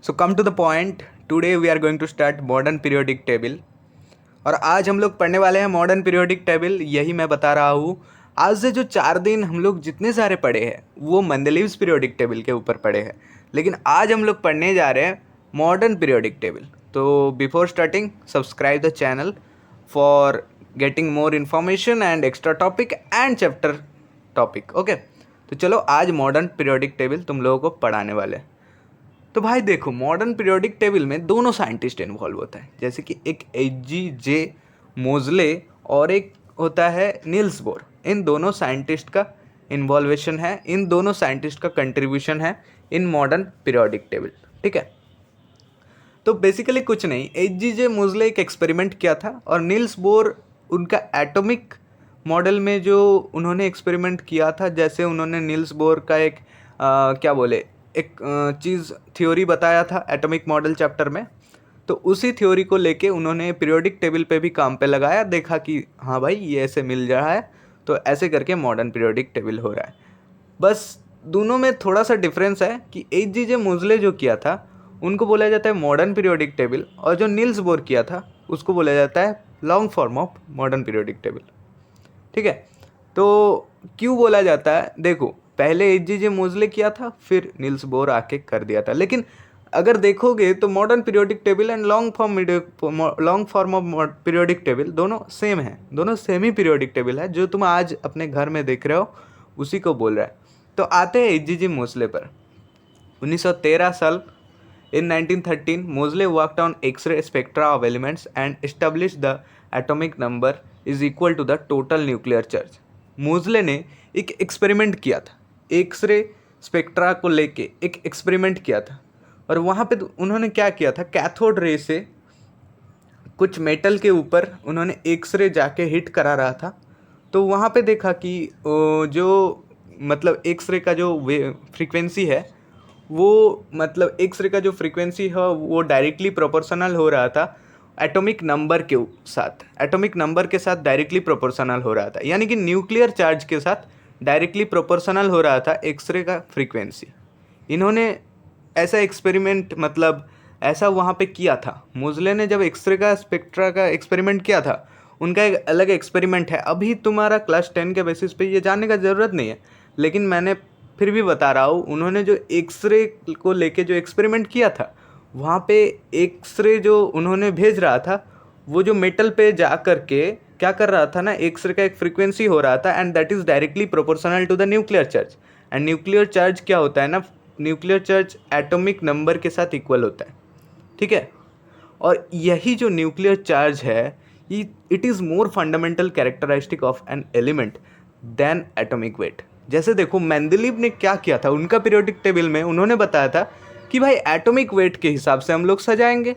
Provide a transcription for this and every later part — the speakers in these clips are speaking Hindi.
So come to the point, today we are going to start modern periodic table. और आज हम लोग पढ़ने वाले हैं मॉडर्न पीरियोडिक टेबल। यही मैं बता रहा हूँ, आज से जो 4 दिन हम लोग जितने सारे पढ़े हैं वो मेंडलीव्स पीरियोडिक टेबल के ऊपर पढ़े हैं, लेकिन आज हम लोग पढ़ने जा रहे हैं मॉडर्न पीरियोडिक टेबल। तो before starting, subscribe the channel for getting more information and extra topic and chapter topic. Okay, तो चलो आज मॉडर्न पीरियोडिक टेबल तुम लोगों को पढ़ाने वाले हैं। तो भाई देखो, मॉडर्न पीरियोडिक टेबल में दोनों साइंटिस्ट इन्वॉल्व होता है, जैसे कि एक H.G. मोजले और एक होता है नील्स बोर। इन दोनों साइंटिस्ट का इन्वॉल्वेशन है, इन दोनों साइंटिस्ट का कंट्रीब्यूशन है इन मॉडर्न पीरियोडिक टेबल। ठीक है, तो बेसिकली कुछ नहीं, H.G. मोजले एक एक्सपेरिमेंट किया था और नील्स बोर उनका एटॉमिक मॉडल में जो उन्होंने एक्सपेरिमेंट किया था, जैसे उन्होंने नील्स बोर का एक क्या बोले एक चीज़ थ्योरी बताया था एटॉमिक मॉडल चैप्टर में, तो उसी थ्योरी को लेके उन्होंने पीरियोडिक टेबल पे भी काम पे लगाया। देखा कि हाँ भाई ये ऐसे मिल रहा है, तो ऐसे करके मॉडर्न पीरियोडिक टेबल हो रहा है। बस दोनों में थोड़ा सा डिफरेंस है कि H.G. मोजले जो किया था उनको बोला जाता है मॉडर्न पीरियोडिक टेबल, और जो नील्स बोर किया था उसको बोला जाता है long form of modern periodic table. ठीक है, तो क्यों बोला जाता है? देखो, पहले H.G. मोजले किया था, फिर नील्स बोर आके कर दिया था। लेकिन अगर देखोगे तो modern periodic table and long form of periodic table दोनों सेम है, दोनों सेम ही पीरियोडिक टेबल है। जो तुम आज अपने घर में देख रहे हो उसी को बोल रहा है। तो आते हैं H.G. मोजले पर। 1913 साल, in 1913 Moseley worked on X-ray spectra of elements and establish the atomic number is equal to the total nuclear charge. Moseley ने एक एक्सपेरिमेंट किया था, एक्सरे स्पेक्ट्रा को लेके एक एक्सपेरिमेंट किया था, और वहाँ पे उन्होंने क्या किया था, कैथोड रे से कुछ मेटल के ऊपर उन्होंने एक्सरे जाके हिट करा रहा था। तो वहाँ पे देखा कि जो मतलब एक्सरे का जो फ्रीक्वेंसी है वो, मतलब एक्सरे का जो फ्रीक्वेंसी है वो डायरेक्टली प्रोपोर्शनल हो रहा था एटॉमिक नंबर के साथ, एटॉमिक नंबर के साथ डायरेक्टली प्रोपोर्शनल हो रहा था, यानी कि न्यूक्लियर चार्ज के साथ डायरेक्टली प्रोपोर्शनल हो रहा था एक्सरे का फ्रीक्वेंसी। इन्होंने ऐसा एक्सपेरिमेंट, मतलब ऐसा वहाँ पे किया था। मोजले ने जब एक्सरे का स्पेक्ट्रा का एक्सपेरिमेंट किया था, उनका एक अलग एक्सपेरिमेंट है। अभी तुम्हारा क्लास 10 के बेसिस पे ये जानने का ज़रूरत नहीं है, लेकिन मैंने फिर भी बता रहा हूँ। उन्होंने जो एक्सरे को लेके जो एक्सपेरिमेंट किया था, वहाँ पे एक्सरे जो उन्होंने भेज रहा था, वो जो मेटल पे जा कर के क्या कर रहा था ना, एक्सरे का एक फ्रीक्वेंसी हो रहा था, and that is directly proportional to the nuclear charge. And nuclear charge क्या होता है ना, न्यूक्लियर चार्ज एटॉमिक नंबर के साथ इक्वल होता है। ठीक है, और यही जो न्यूक्लियर चार्ज है, it is more fundamental characteristic of an element than atomic weight. जैसे देखो, मेंडलीव ने क्या किया था, उनका पीरियोडिक टेबल में उन्होंने बताया था कि भाई एटॉमिक वेट के हिसाब से हम लोग सजाएंगे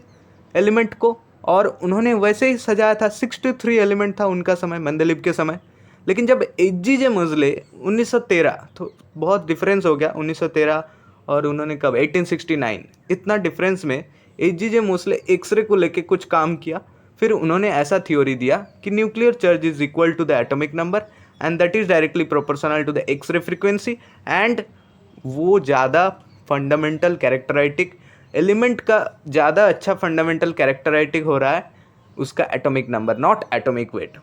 एलिमेंट को, और उन्होंने वैसे ही सजाया था। 63 एलिमेंट था उनका समय, मेंडलीव के समय। लेकिन जब H.G. मोजले 1913, तो बहुत डिफरेंस हो गया 1913 और उन्होंने कब 1869, इतना डिफरेंस में H.G. मोजले एक्सरे को लेके कुछ काम किया। फिर उन्होंने ऐसा थ्योरी दिया कि nuclear charge is equal to the atomic number and that is directly proportional to the X-ray frequency, and वो ज़्यादा फंडामेंटल कैरेक्टरिस्टिक एलिमेंट का ज़्यादा अच्छा फंडामेंटल कैरेक्टरिस्टिक हो रहा है उसका atomic number, not atomic weight.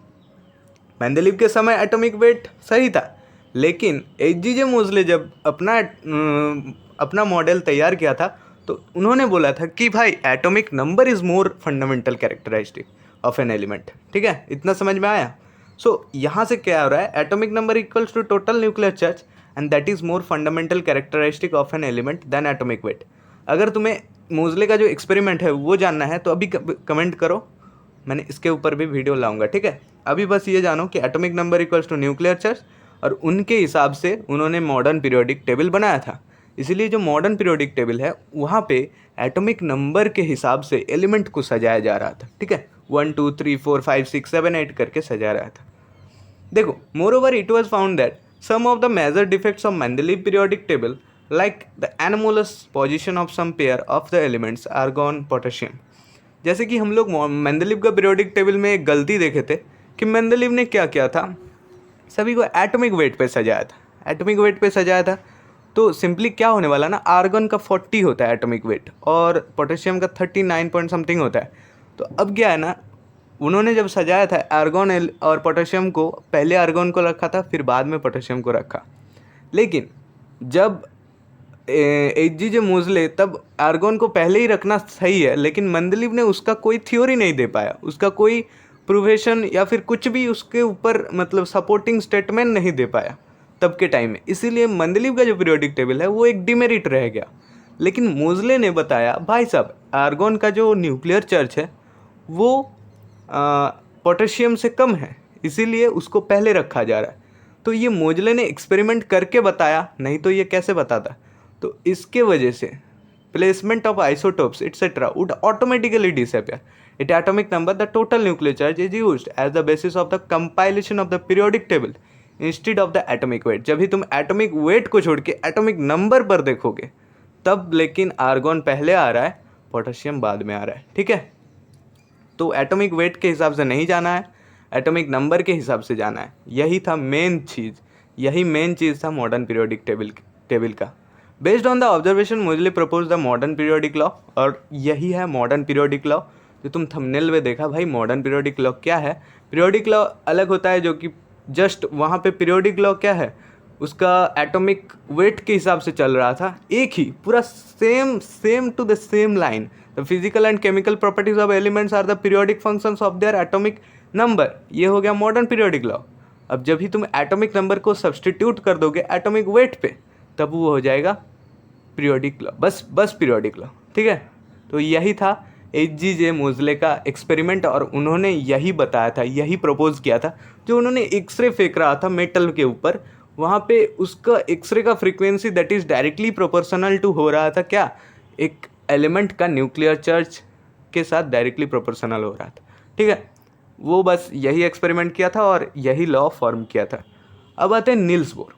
Mendeleev के समय एटॉमिक वेट सही था, लेकिन H.G. मोजले जब अपना मॉडल तैयार किया था, तो उन्होंने बोला था कि भाई atomic number is more fundamental characteristic of an element. ठीक है, इतना समझ में आया? सो यहाँ से क्या हो रहा है, atomic number equals to total nuclear charge and that is more fundamental characteristic of an element than atomic weight. अगर तुम्हें मोजले का जो एक्सपेरिमेंट है वो जानना है तो अभी कमेंट करो, मैंने इसके ऊपर भी वीडियो लाऊंगा। ठीक है, अभी बस ये जानो कि atomic number equals to nuclear charge, और उनके हिसाब से उन्होंने मॉडर्न पीरियोडिक टेबल बनाया था। इसीलिए जो मॉडर्न पीरियोडिक टेबल है वहाँ पे एटॉमिक नंबर के हिसाब से एलिमेंट को सजाया जा रहा था। ठीक है, 1 2 3 4 5 6 7 8 करके सजा रहा था। देखो, moreover it was found that some of the major defects of Mendeleev periodic table like the anomalous position of some pair of the elements argon potassium. जैसे कि हम लोग मेंडलीव का पीरियोडिक टेबल में एक गलती देखे थे कि मेंडलीव ने क्या किया था, सभी को एटॉमिक वेट पे सजाया था, एटॉमिक वेट पे सजाया था। तो सिंपली क्या होने वाला ना, आर्गन का 40 होता है एटॉमिक वेट और पोटेशियम का 39 पॉइंट समथिंग होता है। तो अब क्या है ना, उन्होंने जब सजाया था आर्गन और पोटेशियम को, पहले आर्गन को रखा था फिर बाद में पोटेशियम को रखा। लेकिन जब एच.जी.जे मोज़ले, तब आर्गन को पहले ही रखना सही है, लेकिन मंदलीव ने उसका कोई थ्योरी नहीं दे पाया, उसका कोई प्रूवेशन या फिर कुछ भी उसके ऊपर मतलब सपोर्टिंग स्टेटमेंट नहीं दे पाया तब के टाइम में। इसीलिए मंदलीव का जो पीरियोडिक टेबल है वो एक डिमेरिट रह गया। लेकिन मोज़ले ने बताया भाई साहब आर्गन का जो न्यूक्लियर चार्ज है वो पोटेशियम से कम है, इसीलिए उसको पहले रखा जा रहा है। तो ये मोज़ले ने एक्सपेरिमेंट करके बताया, नहीं तो ये कैसे बताता। तो इसके वजह से placement of isotopes etcetera would automatically disappear. At atomic number the total nuclear charge is used as the basis of the compilation of the periodic table instead of the atomic weight. जब भी तुम एटॉमिक वेट को छोड़ के एटॉमिक नंबर पर देखोगे तब लेकिन आर्गन पहले आ रहा है, पोटेशियम बाद में आ रहा है। ठीक है, तो एटॉमिक वेट के हिसाब से नहीं जाना है, एटॉमिक नंबर के हिसाब से जाना है। यही था मेन चीज़, यही मेन चीज़ था मॉडर्न पीरियोडिक टेबल का। Based on the observation Moseley propose the modern periodic law, और यही है मॉडर्न पीरियोडिक लॉ जो तुम थंबनेल में देखा। भाई मॉडर्न पीरियोडिक लॉ क्या है? पीरियोडिक लॉ अलग होता है, जो कि जस्ट वहाँ पे पीरियोडिक लॉ क्या है, उसका एटॉमिक वेट के हिसाब से चल रहा था, एक ही पूरा same to the same line. The physical and chemical properties of elements are the periodic functions of their atomic number. ये हो गया मॉडर्न पीरियोडिक लॉ। अब जब भी तुम एटॉमिक नंबर को सब्सटीट्यूट कर दोगे एटॉमिक वेट पे, तब वो हो जाएगा पीरियोडिक लॉ, बस पीरियोडिक लॉ। ठीक है, तो यही था एच.जी.जे मोज़ले का एक्सपेरिमेंट, और उन्होंने यही बताया था, यही प्रपोज किया था। जो उन्होंने एक्सरे फेंक रहा था मेटल के ऊपर, वहाँ पे उसका एक्सरे का frequency that is directly proportional to हो रहा था क्या, एक एलिमेंट का न्यूक्लियर चार्ज के साथ डायरेक्टली प्रोपोर्शनल हो रहा था। ठीक है, वो बस यही एक्सपेरिमेंट किया था और यही लॉ फॉर्म किया था। अब आते हैं नील्स बोर।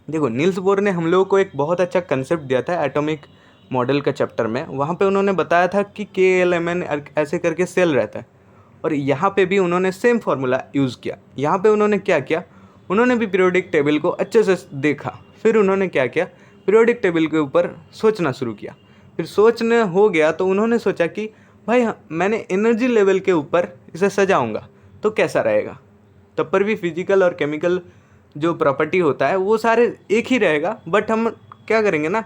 देखो नील्स बोर ने हम लोगों को एक बहुत अच्छा कंसेप्ट दिया था एटॉमिक मॉडल का चैप्टर में। वहाँ पे उन्होंने बताया था कि KLMN ऐसे करके सेल रहता है, और यहाँ पे भी उन्होंने सेम फार्मूला यूज़ किया। यहाँ पे उन्होंने क्या किया, उन्होंने भी पीरियोडिक टेबल को अच्छे से देखा, फिर उन्होंने क्या किया, पीरियोडिक टेबल के ऊपर सोचना शुरू किया। फिर सोचने हो गया तो उन्होंने सोचा कि भाई हाँ, मैंने एनर्जी लेवल के ऊपर इसे सजाऊंगा तो कैसा रहेगा। तब पर भी फिजिकल और केमिकल जो प्रॉपर्टी होता है वो सारे एक ही रहेगा, बट हम क्या करेंगे ना,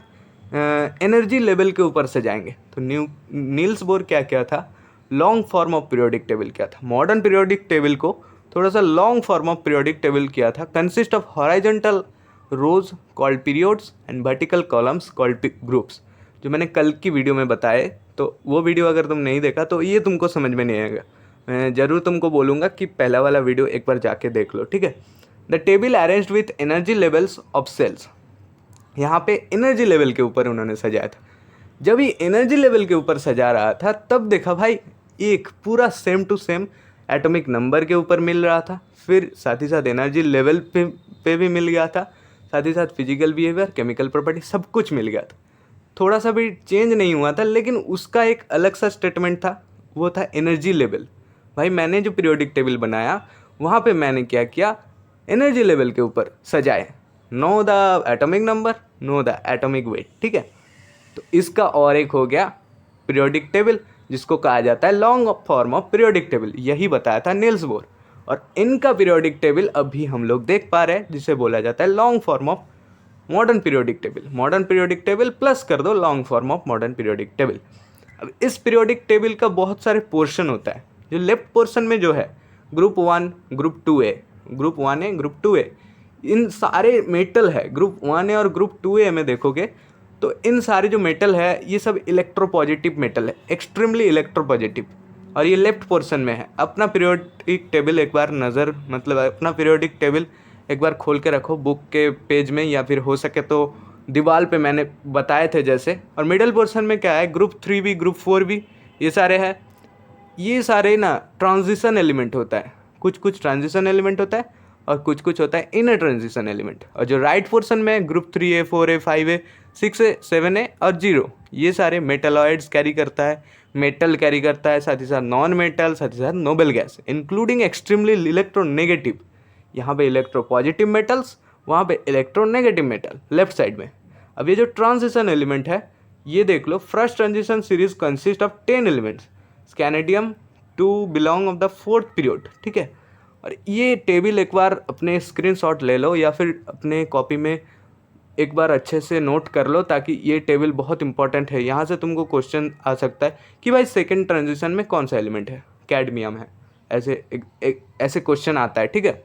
एनर्जी लेवल के ऊपर सजाएंगे। तो नील्स बोर क्या क्या था, long form of periodic table क्या था, मॉडर्न पीरियोडिक टेबल को थोड़ा सा long form of periodic table किया था। Consist of horizontal rows called periods and vertical columns called groups. जो मैंने कल की वीडियो में बताए, तो वो वीडियो अगर तुम नहीं देखा तो ये तुमको समझ में नहीं आएगा। मैं ज़रूर तुमको बोलूँगा कि पहला वाला वीडियो एक बार जाके देख लो। ठीक है, the table arranged with energy levels of shells. यहाँ पे एनर्जी लेवल के ऊपर उन्होंने सजाया था। जब ही एनर्जी लेवल के ऊपर सजा रहा था तब देखा भाई एक पूरा same to same atomic number के ऊपर मिल रहा था, फिर साथ ही साथ एनर्जी लेवल पे भी मिल गया था, साथ ही साथ फिजिकल बिहेवियर, केमिकल प्रॉपर्टी सब कुछ मिल गया था। थोड़ा सा भी चेंज नहीं हुआ था, लेकिन उसका एक अलग सा स्टेटमेंट था, वो था एनर्जी लेवल। भाई मैंने जो पीरियोडिक टेबल बनाया वहाँ पे मैंने क्या किया, एनर्जी लेवल के ऊपर सजाए, know the atomic number, know the atomic wait. ठीक है, तो इसका और एक हो गया पीरियोडिक टेबल, जिसको कहा जाता है long form of periodic table. यही बताया था नील्स बोर, और इनका पीरियोडिक टेबल अभी हम लोग देख पा रहे हैं, जिसे बोला जाता है long form of modern periodic table. Modern periodic table plus कर दो long form of modern periodic table. अब इस पीरियोडिक टेबल का बहुत सारे पोर्शन होता है। जो लेफ्ट पोर्शन में जो है group 1, group 2A, group 1A, group 2A, इन सारे मेटल है। ग्रुप 1A और ग्रुप 2A में देखोगे तो इन सारे जो मेटल है ये सब इलेक्ट्रोपॉजिटिव मेटल है, एक्सट्रीमली इलेक्ट्रोपॉजिटिव, और ये लेफ्ट पोर्शन में है। अपना पीरियोडिक टेबल एक बार अपना पीरियोडिक टेबल एक बार खोल के रखो बुक के पेज में, या फिर हो सके तो दीवार पे मैंने बताए थे जैसे। और मिडल पोर्शन में क्या है, ग्रुप 3B, ग्रुप 4B, ये सारे हैं। ये सारे ना ट्रांजिशन एलिमेंट होता है, कुछ ट्रांजिशन एलिमेंट होता है और कुछ होता है इनर ट्रांजिशन एलिमेंट। और जो राइट पोर्शन में group 3A, 4A, 5A, 6A, 7A और 0, ये सारे मेटलॉइड्स कैरी करता है, मेटल कैरी करता है, साथ ही साथ नॉन मेटल, साथ ही साथ noble gas, including extremely electronegative. यहाँ पे इलेक्ट्रोपॉजिटिव मेटल्स, वहाँ पे इलेक्ट्रोनेगेटिव मेटल लेफ्ट साइड में। अब ये जो ट्रांजिशन एलिमेंट है ये देख लो, first transition series consist of 10 elements, scandium to belong of the fourth period, ठीक है। और ये टेबल एक बार अपने स्क्रीनशॉट ले लो या फिर अपने कॉपी में एक बार अच्छे से नोट कर लो, ताकि ये टेबल बहुत इंपॉर्टेंट है। यहाँ से तुमको क्वेश्चन आ सकता है कि भाई सेकंड ट्रांजिशन में कौन सा एलिमेंट है, कैडमियम है, ऐसे ऐसे क्वेश्चन आता है, ठीक है।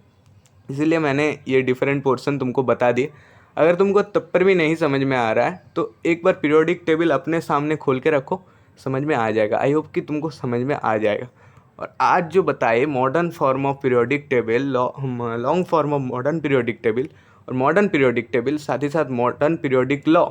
इसीलिए मैंने ये डिफरेंट पोर्शन तुमको बता दिए। अगर तुमको तब पर भी नहीं समझ में आ रहा है तो एक बार पीरियोडिक टेबल अपने सामने खोल के रखो, समझ में आ जाएगा। आई होप कि तुमको समझ में आ जाएगा। और आज जो बताए modern form of periodic table, long form of modern periodic table और मॉडर्न पीरियोडिक टेबल, साथ ही साथ मॉडर्न पीरियोडिक लॉ,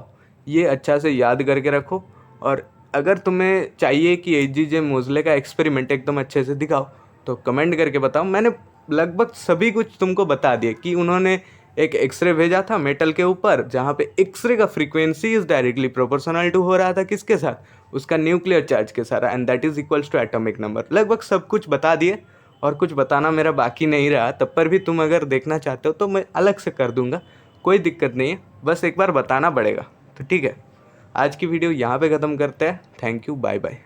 ये अच्छा से याद करके रखो। और अगर तुम्हें चाहिए कि एच.जी.जे. मोज़ले का एक्सपेरिमेंट एकदम अच्छे से दिखाओ तो कमेंट करके बताओ। मैंने लगभग सभी कुछ तुमको बता दिए कि उन्होंने एक एक्सरे भेजा था मेटल के ऊपर, जहाँ पे एक्सरे का frequency is directly proportional to हो रहा था किसके साथ, उसका न्यूक्लियर चार्ज के साथ, and that is equals to atomic number. लगभग सब कुछ बता दिए और कुछ बताना मेरा बाकी नहीं रहा। तब पर भी तुम अगर देखना चाहते हो तो मैं अलग से कर दूंगा, कोई दिक्कत नहीं है, बस एक बार बताना पड़ेगा। तो ठीक है, आज की वीडियो यहाँ पे ख़त्म करते हैं। Thank you, bye bye.